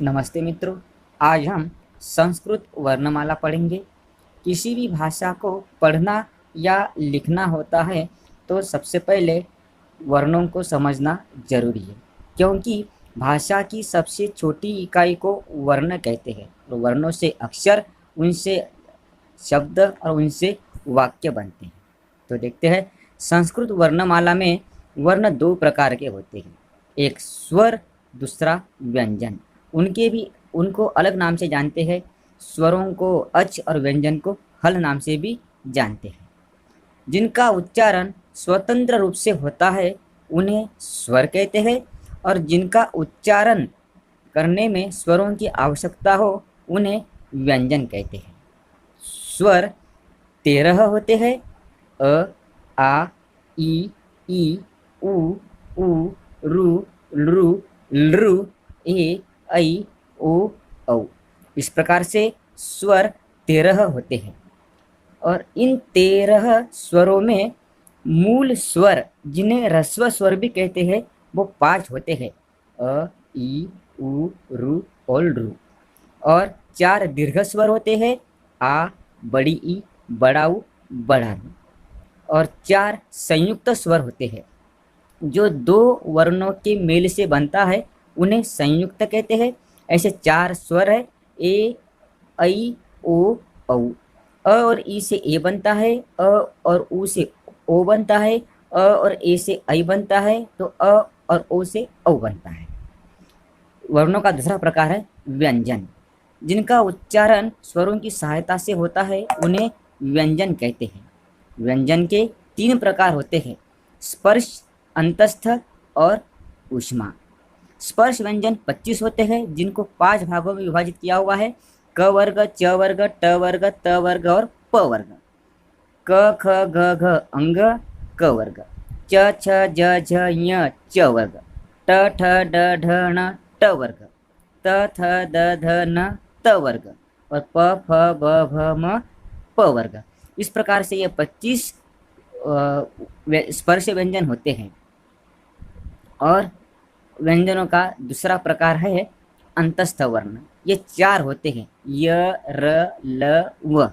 नमस्ते मित्रों। आज हम संस्कृत वर्णमाला पढ़ेंगे। किसी भी भाषा को पढ़ना या लिखना होता है तो सबसे पहले वर्णों को समझना जरूरी है, क्योंकि भाषा की सबसे छोटी इकाई को वर्ण कहते हैं। तो वर्णों से अक्षर, उनसे शब्द और उनसे वाक्य बनते हैं। तो देखते हैं, संस्कृत वर्णमाला में वर्ण दो प्रकार के होते हैं, एक स्वर, दूसरा व्यंजन। उनको अलग नाम से जानते हैं। स्वरों को अच और व्यंजन को हल नाम से भी जानते हैं। जिनका उच्चारण स्वतंत्र रूप से होता है उन्हें स्वर कहते हैं, और जिनका उच्चारण करने में स्वरों की आवश्यकता हो उन्हें व्यंजन कहते हैं। स्वर 13 होते हैं: अ, आ, ई, उ, ऊ, रू, लृ, लृ, ए, ऐ, ओ, औ। इस प्रकार से स्वर 13 होते हैं, और इन 13 स्वरों में मूल स्वर, जिन्हें ह्रस्व स्वर भी कहते हैं, वो 5 होते हैं: अ, ई, उ, रू और लृ। और 4 दीर्घ स्वर होते हैं: आ, बड़ी ई, बड़ा ऊ, बड़ा रू। और 4 संयुक्त स्वर होते हैं। जो दो वर्णों के मेल से बनता है उन्हें संयुक्त कहते हैं। ऐसे 4 स्वर है: ए, ऐ, ओ, औ। अ और ई से ए बनता है, अ और उ से ओ बनता है, अ और ए से ऐ बनता है, तो अ और ओ से औ बनता है। वर्णों का दूसरा प्रकार है व्यंजन। जिनका उच्चारण स्वरों की सहायता से होता है उन्हें व्यंजन कहते हैं। व्यंजन के 3 प्रकार होते हैं: स्पर्श, अंतस्थ और ऊष्मा। स्पर्श व्यंजन 25 होते हैं, जिनको 5 भागों में विभाजित किया हुआ है: क वर्ग, च वर्ग, ट वर्ग, त वर्ग और प वर्ग। क, ख, ग, घ अंग क वर्ग, च, छ, ज, झ, ञ च वर्ग, ट, ठ, ड, ढ, ण ट वर्ग, त, थ, द, ध, न त वर्ग, और प, फ, ब, भ, म प वर्ग। इस प्रकार से ये 25 स्पर्श व्यंजन होते हैं। और व्यंजनों का दूसरा प्रकार है अंतस्थ वर्ण। ये 4 होते हैं: य, र, ल, व।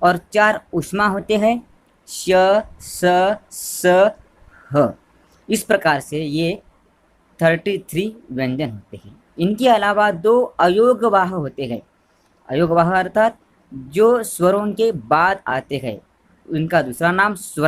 और 4 ऊष्मा होते हैं: श, स, स, ह। इस प्रकार से ये 33 व्यंजन होते हैं। इनके अलावा 2 अयोगवाह होते हैं। अयोगवाह अर्थात जो स्वरों के बाद आते हैं। इनका दूसरा नाम स्वर